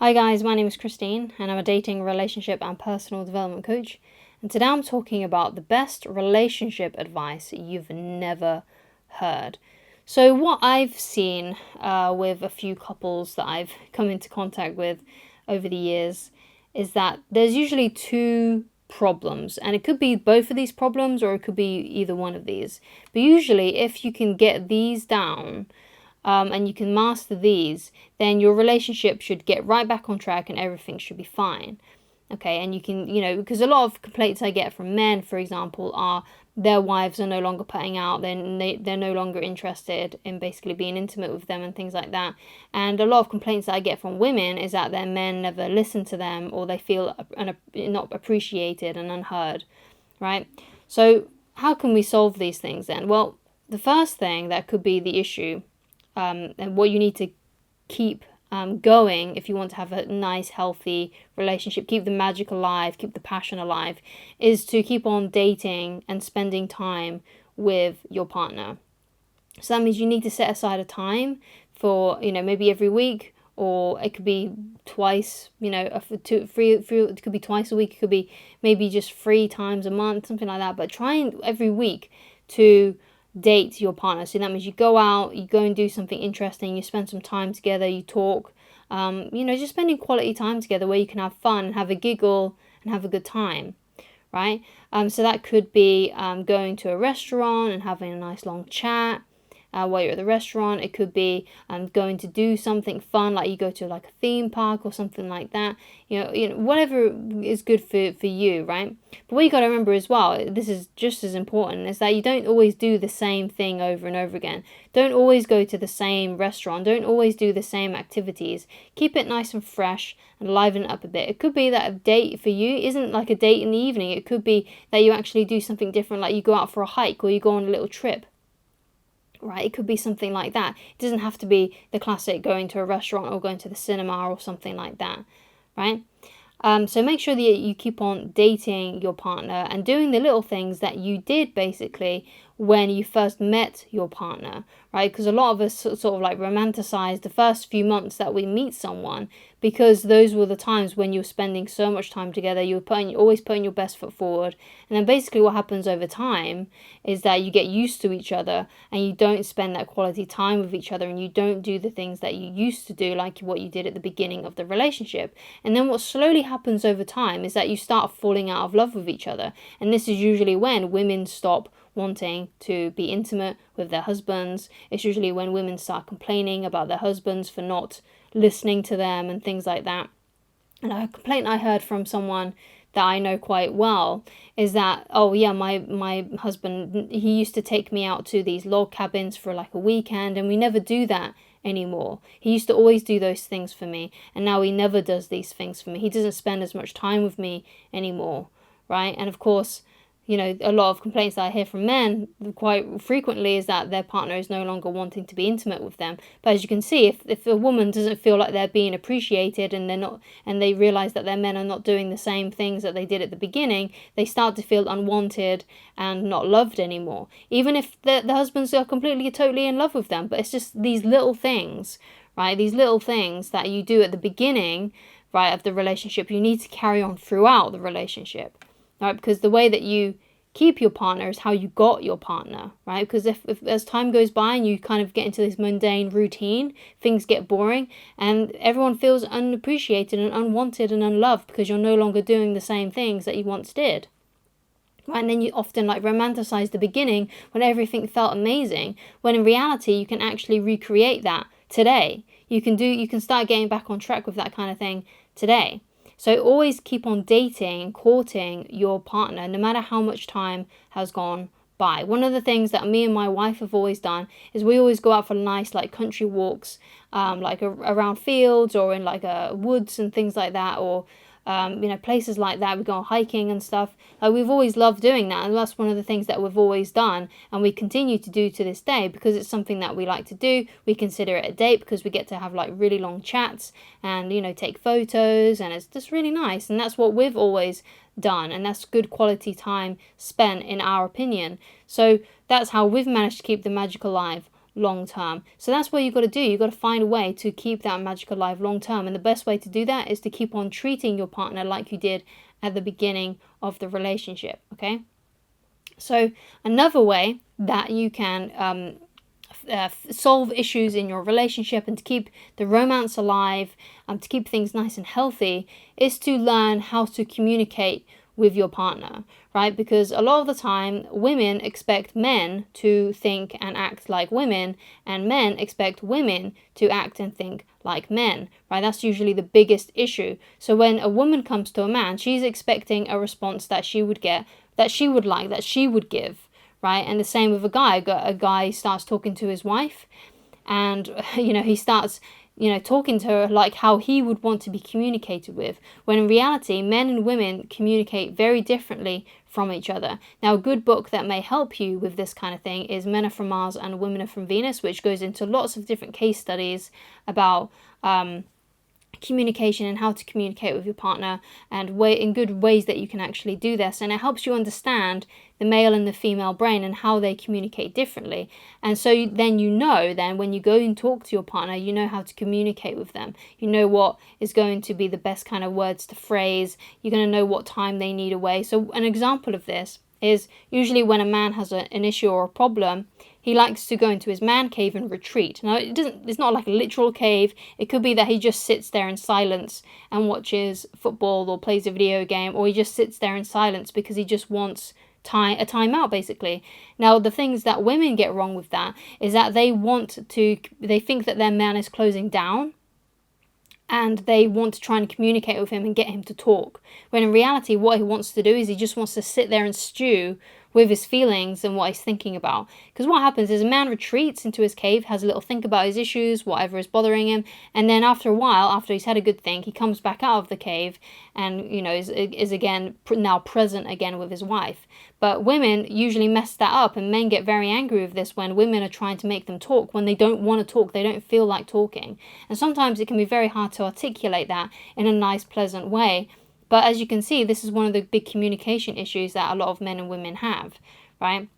Hi guys, my name is Christine and I'm a dating, relationship and personal development coach. And today I'm talking about the best relationship advice you've never heard. So what I've seen with a few couples that I've come into contact with over the years is that there's usually two problems, and it could be both of these problems or it could be either one of these. But usually if you can get these down, and you can master these, then your relationship should get right back on track and everything should be fine. Okay, and you can, because a lot of complaints I get from men, for example, are their wives are no longer putting out, they're no longer interested in basically being intimate with them and things like that. And a lot of complaints that I get from women is that their men never listen to them, or they feel not appreciated and unheard, right? So how can we solve these things then? Well, the first thing that could be the issue, and what you need to keep going if you want to have a nice, healthy relationship, keep the magic alive, keep the passion alive, is to keep on dating and spending time with your partner. So that means you need to set aside a time for, maybe every week, or it could be twice, it could be twice a week, it could be maybe just 3 times a month, something like that. But try every week to date your partner. So that means you go out, you go and do something interesting, you spend some time together, you talk, just spending quality time together where you can have fun and have a giggle and have a good time, right? So that could be going to a restaurant and having a nice long chat while you're at the restaurant. It could be going to do something fun, like you go to like a theme park or something like that. Whatever is good for you, right? But what you got to remember as well, this is just as important, is that you don't always do the same thing over and over again. Don't always go to the same restaurant. Don't always do the same activities. Keep it nice and fresh and liven it up a bit. It could be that a date for you isn't like a date in the evening. It could be that you actually do something different, like you go out for a hike or you go on a little trip. Right, it could be something like that. It doesn't have to be the classic going to a restaurant or going to the cinema or something like that, right? So make sure that you keep on dating your partner and doing the little things that you did basically when you first met your partner, right? Because a lot of us sort of like romanticize the first few months that we meet someone, because those were the times when you're spending so much time together. You're always putting your best foot forward, and then basically what happens over time is that you get used to each other and you don't spend that quality time with each other, and you don't do the things that you used to do, like what you did at the beginning of the relationship. And then what slowly happens over time is that you start falling out of love with each other, and this is usually when women stop wanting to be intimate with their husbands. It's usually when women start complaining about their husbands for not listening to them and things like that. And a complaint I heard from someone that I know quite well is that, oh yeah, my husband, he used to take me out to these log cabins for like a weekend, and we never do that anymore. He used to always do those things for me, and now he never does these things for me. He doesn't spend as much time with me anymore, right? And of course, a lot of complaints that I hear from men quite frequently is that their partner is no longer wanting to be intimate with them. But as you can see, if a woman doesn't feel like they're being appreciated, and they realize that their men are not doing the same things that they did at the beginning, they start to feel unwanted and not loved anymore. Even if the husbands are completely, totally in love with them. But it's just these little things, right? These little things that you do at the beginning, right, of the relationship, you need to carry on throughout the relationship. Right, because the way that you keep your partner is how you got your partner, right? Because if as time goes by and you kind of get into this mundane routine, things get boring and everyone feels unappreciated and unwanted and unloved because you're no longer doing the same things that you once did. Right? And then you often like romanticize the beginning when everything felt amazing, when in reality you can actually recreate that today. You can start getting back on track with that kind of thing today. So always keep on dating and courting your partner, no matter how much time has gone by. One of the things that me and my wife have always done is we always go out for nice like country walks, around fields or in like woods and things like that, or places like that. We go on hiking and stuff. Like, we've always loved doing that, and that's one of the things that we've always done, and we continue to do to this day because it's something that we like to do. We consider it a date because we get to have like really long chats and take photos, and it's just really nice. And that's what we've always done, and that's good quality time spent in our opinion. So that's how we've managed to keep the magic alive long term. So that's what you've got to do. You've got to find a way to keep that magic alive long term. And the best way to do that is to keep on treating your partner like you did at the beginning of the relationship, okay? So another way that you can solve issues in your relationship and to keep the romance alive, to keep things nice and healthy, is to learn how to communicate with your partner, right? Because a lot of the time women expect men to think and act like women, and men expect women to act and think like men, right? That's usually the biggest issue. So when a woman comes to a man, she's expecting a response that she would get, that she would like, that she would give, right? And the same with a guy. A guy starts talking to his wife, and he starts talking to her like how he would want to be communicated with, when in reality men and women communicate very differently from each other. Now, a good book that may help you with this kind of thing is Men Are From Mars and Women Are From Venus, which goes into lots of different case studies about communication and how to communicate with your partner, and in good ways that you can actually do this. And it helps you understand the male and the female brain and how they communicate differently. And so then when you go and talk to your partner, you know how to communicate with them. You know what is going to be the best kind of words to phrase. You're going to know what time they need away. So an example of this is usually when a man has an issue or a problem, he likes to go into his man cave and retreat. Now, it's not like a literal cave. It could be that he just sits there in silence and watches football or plays a video game, or he just sits there in silence because he just wants a time out, basically. Now, the things that women get wrong with that is that they think that their man is closing down, and they want to try and communicate with him and get him to talk. When in reality, what he wants to do is he just wants to sit there and stew with his feelings and what he's thinking about. Because what happens is a man retreats into his cave, has a little think about his issues, whatever is bothering him, and then after a while, after he's had a good think, he comes back out of the cave and is again now present again with his wife. But women usually mess that up, and men get very angry with this when women are trying to make them talk when they don't want to talk, they don't feel like talking. And sometimes it can be very hard to articulate that in a nice, pleasant way. But as you can see, this is one of the big communication issues that a lot of men and women have, right?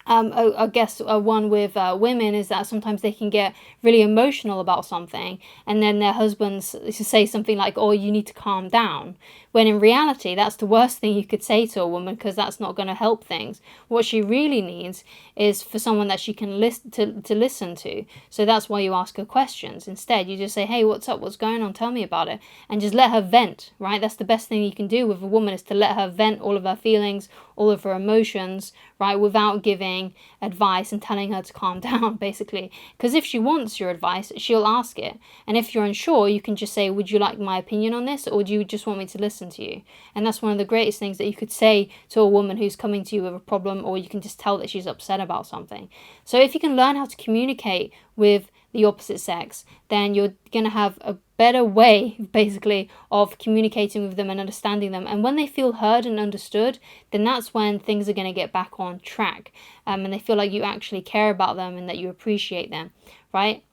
I guess one with women is that sometimes they can get really emotional about something, and then their husbands say something like, "Oh, you need to calm down," when in reality that's the worst thing you could say to a woman, because that's not going to help things. What she really needs is for someone that she can listen to. So that's why you ask her questions. Instead, you just say, "Hey, what's up? What's going on? Tell me about it," and just let her vent, right? That's the best thing you can do with a woman, is to let her vent all of her feelings, all of her emotions, right, without giving advice and telling her to calm down, basically. Because if she wants your advice, she'll ask it. And if you're unsure, you can just say, "Would you like my opinion on this, or do you just want me to listen to you?" And that's one of the greatest things that you could say to a woman who's coming to you with a problem, or you can just tell that she's upset about something. So if you can learn how to communicate with the opposite sex, then you're going to have a better way, basically, of communicating with them and understanding them. And when they feel heard and understood, then that's when things are going to get back on track, and they feel like you actually care about them and that you appreciate them, right?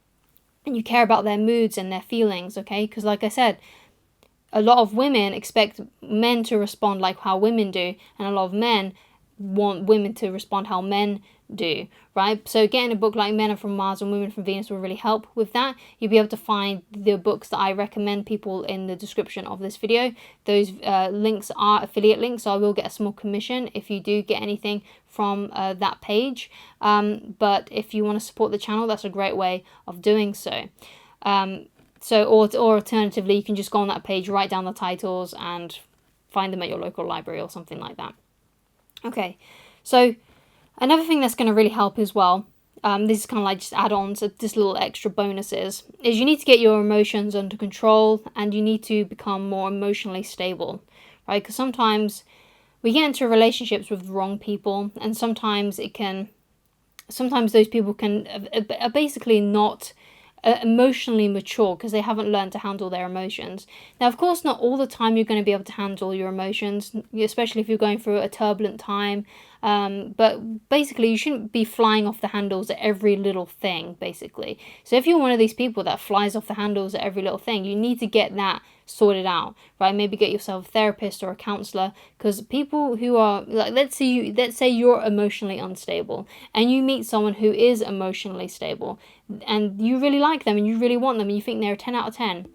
And you care about their moods and their feelings, okay? Because like I said, a lot of women expect men to respond like how women do, and a lot of men want women to respond how men do, right? So getting a book like Men Are From Mars and Women From Venus will really help with that. You'll be able to find the books that I recommend people in the description of this video. Those links are affiliate links, so I will get a small commission if you do get anything from that page. But if you want to support the channel, that's a great way of doing so. Or alternatively, you can just go on that page, write down the titles, and find them at your local library or something like that. Okay, so another thing that's going to really help as well, this is kind of like just add-ons, just little extra bonuses, is you need to get your emotions under control, and you need to become more emotionally stable, right? Because sometimes we get into relationships with the wrong people, and sometimes those people are basically not emotionally mature because they haven't learned to handle their emotions. Now, of course, not all the time you're going to be able to handle your emotions, especially if you're going through a turbulent time. But basically, you shouldn't be flying off the handles at every little thing, basically. So if you're one of these people that flies off the handles at every little thing, you need to get that sorted out, right? Maybe get yourself a therapist or a counselor, because people who are like, let's say you're emotionally unstable and you meet someone who is emotionally stable and you really like them and you really want them and you think they're a 10 out of 10,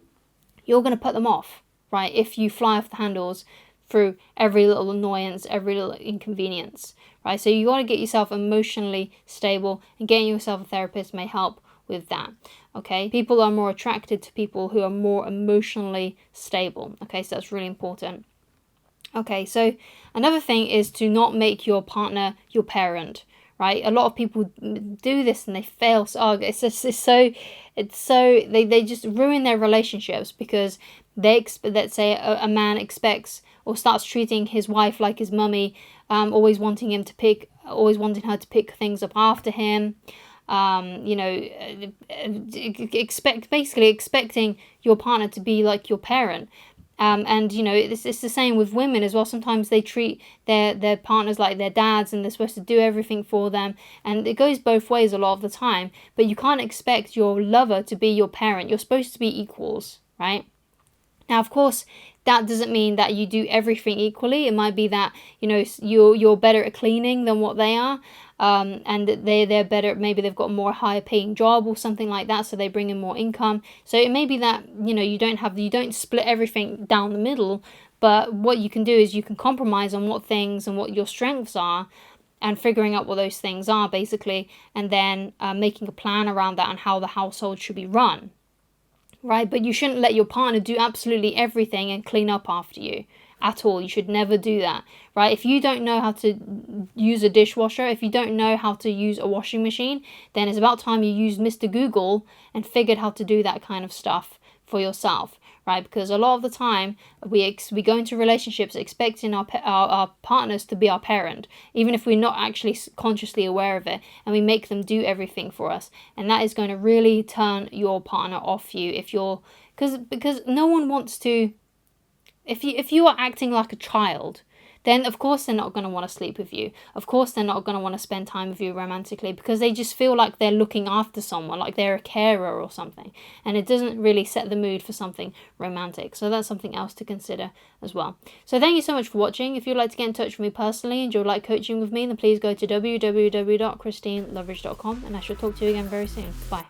you're going to put them off, right? If you fly off the handles through every little annoyance, every little inconvenience, right? So you got to get yourself emotionally stable, and getting yourself a therapist may help with that. Okay, people are more attracted to people who are more emotionally stable. Okay, so that's really important. Okay, so another thing is to not make your partner your parent, right? A lot of people do this and they fail. So they just ruin their relationships because let's say a man expects or starts treating his wife like his mummy, always wanting her to pick things up after him. Expecting your partner to be like your parent. And it's the same with women as well. Sometimes they treat their partners like their dads and they're supposed to do everything for them, and it goes both ways a lot of the time. But you can't expect your lover to be your parent. You're supposed to be equals, right? Now, of course, that doesn't mean that you do everything equally. It might be that you're better at cleaning than what they are, and they're better. Maybe they've got a more higher paying job or something like that, so they bring in more income. So it may be that you don't split everything down the middle. But what you can do is you can compromise on what things and what your strengths are, and figuring out what those things are basically, and then making a plan around that and how the household should be run. Right, but you shouldn't let your partner do absolutely everything and clean up after you at all. You should never do that, right? If you don't know how to use a dishwasher, if you don't know how to use a washing machine, then it's about time you used Mr. Google and figured how to do that kind of stuff for yourself, right? Because a lot of the time we go into relationships expecting our partners to be our parent, even if we're not actually consciously aware of it, and we make them do everything for us, and that is going to really turn your partner off you because no one wants to. If you are acting like a child, then of course they're not going to want to sleep with you. Of course they're not going to want to spend time with you romantically, because they just feel like they're looking after someone, like they're a carer or something. And it doesn't really set the mood for something romantic. So that's something else to consider as well. So thank you so much for watching. If you'd like to get in touch with me personally and you'd like coaching with me, then please go to www.christineloveridge.com, and I shall talk to you again very soon. Bye.